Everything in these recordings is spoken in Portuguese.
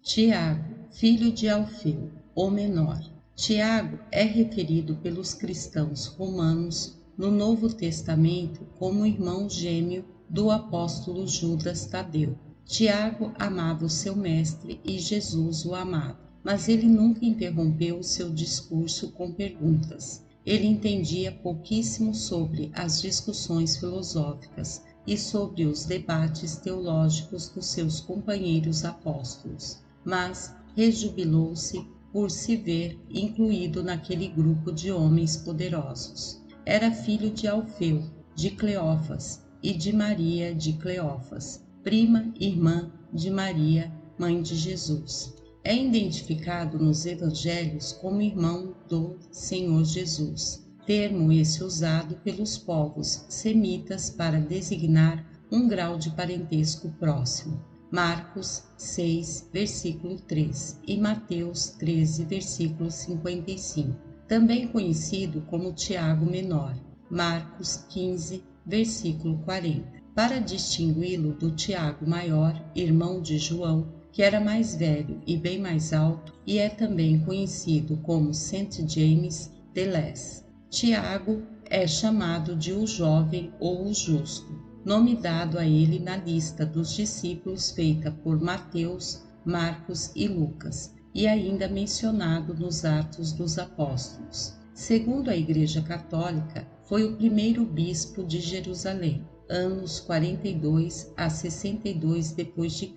Tiago, filho de Alfeu, o menor. Tiago é referido pelos cristãos romanos no Novo Testamento como irmão gêmeo do apóstolo Judas Tadeu. Tiago amava o seu mestre e Jesus o amava, mas ele nunca interrompeu o seu discurso com perguntas. Ele entendia pouquíssimo sobre as discussões filosóficas e sobre os debates teológicos dos seus companheiros apóstolos, mas rejubilou-se por se ver incluído naquele grupo de homens poderosos. Era filho de Alfeu, de Cleófas e de Maria de Cleófas, prima e irmã de Maria, mãe de Jesus. É identificado nos evangelhos como irmão do Senhor Jesus, termo esse usado pelos povos semitas para designar um grau de parentesco próximo. Marcos 6, versículo 3 e Mateus 13, versículo 55. Também conhecido como Tiago Menor, Marcos 15, versículo 40. Para distingui-lo do Tiago Maior, irmão de João, que era mais velho e bem mais alto, e é também conhecido como Saint James de Lez. Tiago é chamado de o jovem ou o justo, nome dado a ele na lista dos discípulos feita por Mateus, Marcos e Lucas, e ainda mencionado nos Atos dos Apóstolos. Segundo a Igreja Católica, foi o primeiro bispo de Jerusalém, anos 42 a 62 d.C.,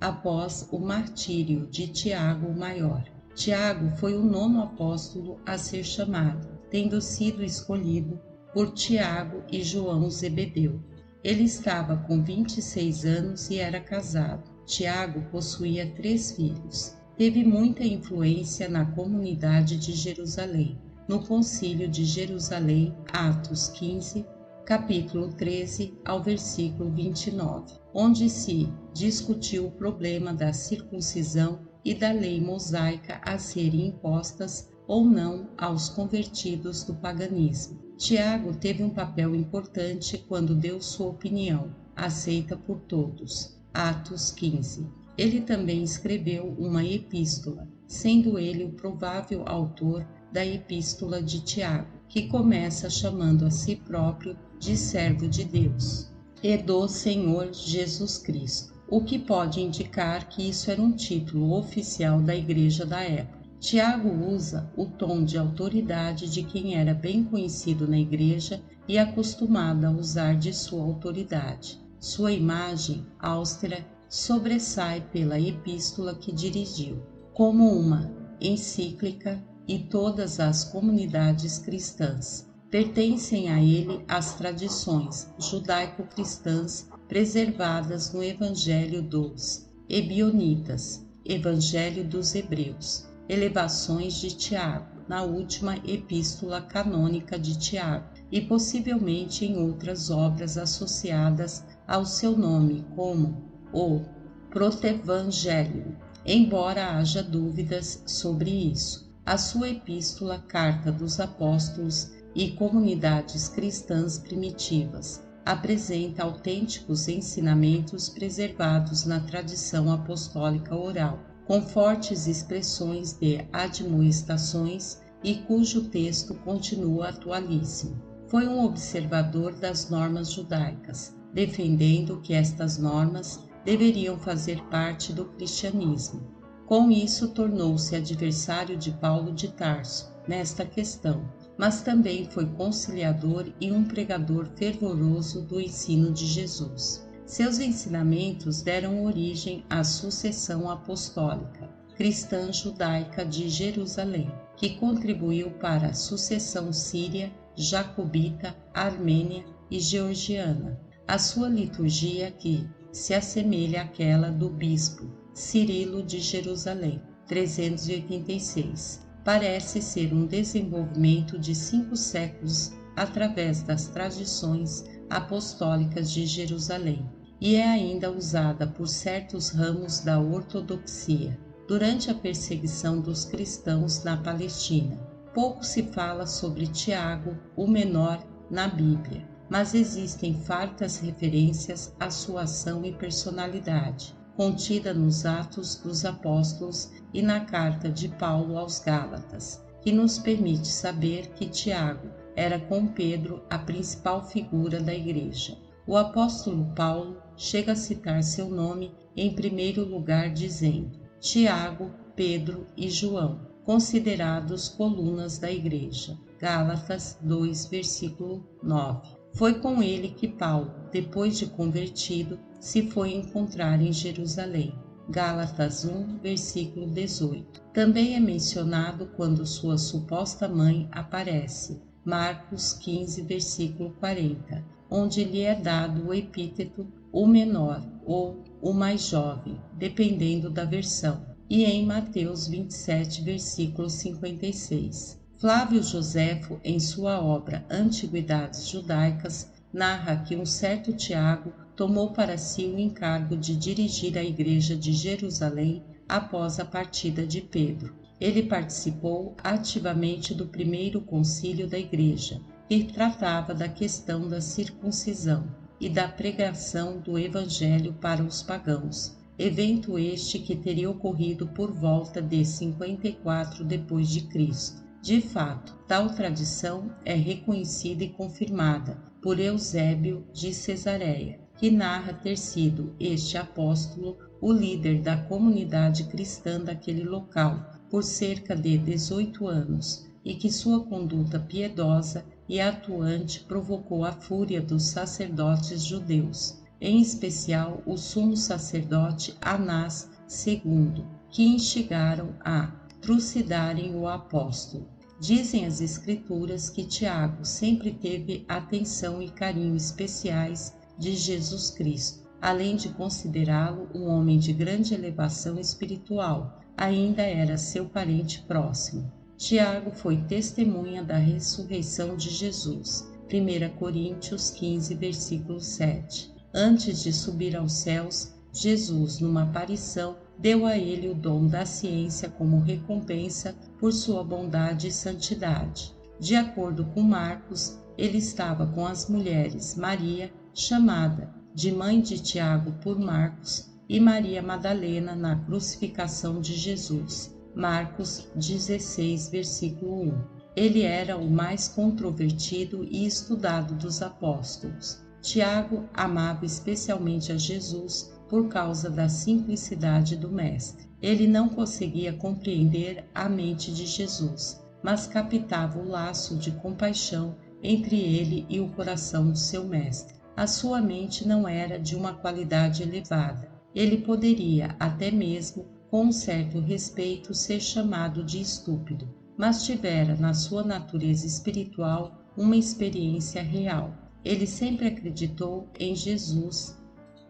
após o martírio de Tiago o Maior. Tiago foi o nono apóstolo a ser chamado, tendo sido escolhido por Tiago e João Zebedeu. Ele estava com 26 anos e era casado. Tiago possuía 3 filhos. Teve muita influência na comunidade de Jerusalém. No Concílio de Jerusalém, Atos 15, capítulo 13 ao versículo 29, onde se discutiu o problema da circuncisão e da lei mosaica a serem impostas ou não aos convertidos do paganismo. Tiago teve um papel importante quando deu sua opinião, aceita por todos. Atos 15. Ele também escreveu uma epístola, sendo ele o provável autor da Epístola de Tiago, que começa chamando a si próprio de servo de Deus e do Senhor Jesus Cristo, o que pode indicar que isso era um título oficial da igreja da época. Tiago usa o tom de autoridade de quem era bem conhecido na igreja e acostumado a usar de sua autoridade. Sua imagem austera sobressai pela epístola que dirigiu, como uma encíclica, e todas as comunidades cristãs. Pertencem a ele as tradições judaico-cristãs preservadas no Evangelho dos Ebionitas, Evangelho dos Hebreus, elevações de Tiago, na última epístola canônica de Tiago, e possivelmente em outras obras associadas ao seu nome, como o Protevangelium, embora haja dúvidas sobre isso. A sua epístola Carta dos Apóstolos e Comunidades Cristãs Primitivas apresenta autênticos ensinamentos preservados na tradição apostólica oral, com fortes expressões de admoestações e cujo texto continua atualíssimo. Foi um observador das normas judaicas, defendendo que estas normas deveriam fazer parte do cristianismo. Com isso, tornou-se adversário de Paulo de Tarso nesta questão, mas também foi conciliador e um pregador fervoroso do ensino de Jesus. Seus ensinamentos deram origem à sucessão apostólica cristã judaica de Jerusalém, que contribuiu para a sucessão síria, jacobita, armênia e georgiana. A sua liturgia que se assemelha àquela do bispo Cirilo de Jerusalém, 386. Parece ser um desenvolvimento de 5 séculos através das tradições apostólicas de Jerusalém e é ainda usada por certos ramos da ortodoxia. Durante a perseguição dos cristãos na Palestina, pouco se fala sobre Tiago, o menor, na Bíblia, mas existem fartas referências à sua ação e personalidade, contida nos Atos dos Apóstolos e na carta de Paulo aos Gálatas, que nos permite saber que Tiago era com Pedro a principal figura da igreja. O apóstolo Paulo chega a citar seu nome em primeiro lugar dizendo: Tiago, Pedro e João, considerados colunas da igreja. Gálatas 2, versículo 9. Foi com ele que Paulo, depois de convertido, se foi encontrar em Jerusalém. Gálatas 1, versículo 18. Também é mencionado quando sua suposta mãe aparece. Marcos 15, versículo 40, onde lhe é dado o epíteto o menor ou o mais jovem, dependendo da versão, e em Mateus 27, versículo 56. Flávio Joséfo, em sua obra Antiguidades Judaicas, narra que um certo Tiago tomou para si o encargo de dirigir a igreja de Jerusalém após a partida de Pedro. Ele participou ativamente do primeiro concílio da igreja, que tratava da questão da circuncisão e da pregação do evangelho para os pagãos, evento este que teria ocorrido por volta de 54 d.C. De fato, tal tradição é reconhecida e confirmada por Eusébio de Cesareia, que narra ter sido este apóstolo o líder da comunidade cristã daquele local por cerca de 18 anos e que sua conduta piedosa e atuante provocou a fúria dos sacerdotes judeus, em especial o sumo sacerdote Anás II, que instigaram a trucidarem o apóstolo. Dizem as escrituras que Tiago sempre teve atenção e carinho especiais de Jesus Cristo, além de considerá-lo um homem de grande elevação espiritual, ainda era seu parente próximo. Tiago foi testemunha da ressurreição de Jesus. 1 Coríntios 15, versículo 7. Antes de subir aos céus, Jesus, numa aparição, deu a ele o dom da ciência como recompensa por sua bondade e santidade. De acordo com Marcos, ele estava com as mulheres Maria, chamada de mãe de Tiago por Marcos, e Maria Madalena na crucificação de Jesus. Marcos 16, versículo 1. Ele era o mais controvertido e estudado dos apóstolos. Tiago amava especialmente a Jesus por causa da simplicidade do Mestre. Ele não conseguia compreender a mente de Jesus, mas captava o laço de compaixão entre ele e o coração do seu Mestre. A sua mente não era de uma qualidade elevada. Ele poderia, até mesmo, com um certo respeito, ser chamado de estúpido, mas tivera na sua natureza espiritual uma experiência real. Ele sempre acreditou em Jesus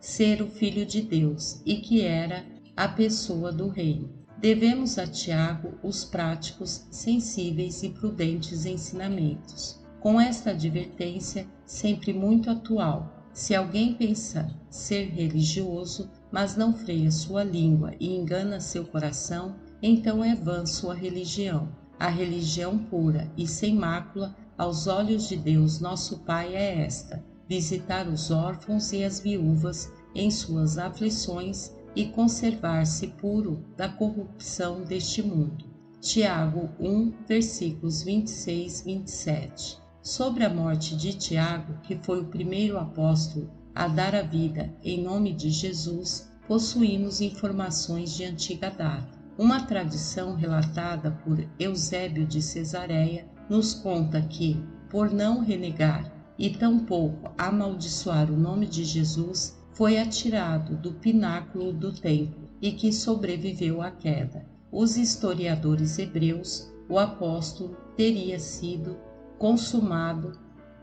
ser o Filho de Deus e que era a pessoa do reino. Devemos a Tiago os práticos, sensíveis e prudentes ensinamentos. Com esta advertência, sempre muito atual: se alguém pensa ser religioso, mas não freia sua língua e engana seu coração, então é vã sua religião. A religião pura e sem mácula aos olhos de Deus nosso Pai é esta: visitar os órfãos e as viúvas em suas aflições e conservar-se puro da corrupção deste mundo. Tiago 1, versículos 26 e 27. Sobre a morte de Tiago, que foi o primeiro apóstolo a dar a vida em nome de Jesus, possuímos informações de antiga data. Uma tradição relatada por Eusébio de Cesareia nos conta que, por não renegar e tampouco amaldiçoar o nome de Jesus, foi atirado do pináculo do templo e que sobreviveu à queda. Os historiadores hebreus, o apóstolo teria sido consumado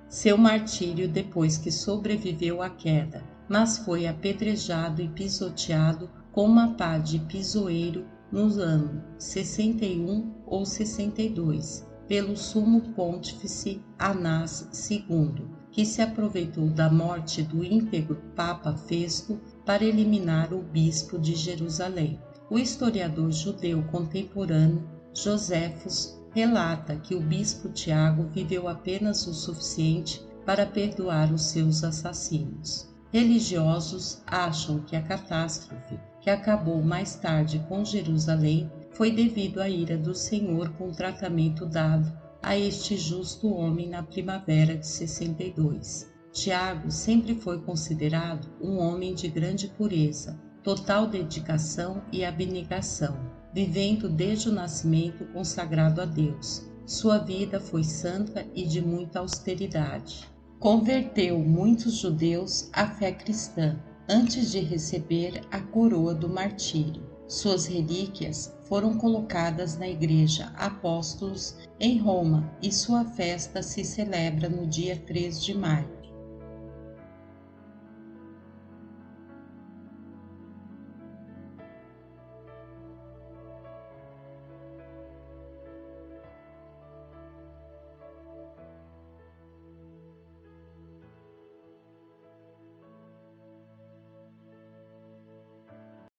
seu martírio depois que sobreviveu à queda, mas foi apedrejado e pisoteado com uma pá de pisoeiro nos anos 61 ou 62, pelo sumo pontífice Anás II, que se aproveitou da morte do íntegro Papa Festo para eliminar o bispo de Jerusalém. O historiador judeu contemporâneo Joséfos relata que o bispo Tiago viveu apenas o suficiente para perdoar os seus assassinos. Religiosos acham que a catástrofe que acabou mais tarde com Jerusalém, foi devido à ira do Senhor com o tratamento dado a este justo homem na primavera de 62. Tiago sempre foi considerado um homem de grande pureza, total dedicação e abnegação, vivendo desde o nascimento consagrado a Deus. Sua vida foi santa e de muita austeridade. Converteu muitos judeus à fé cristã antes de receber a coroa do martírio. Suas relíquias foram colocadas na Igreja Apóstolos em Roma e sua festa se celebra no dia 3 de maio.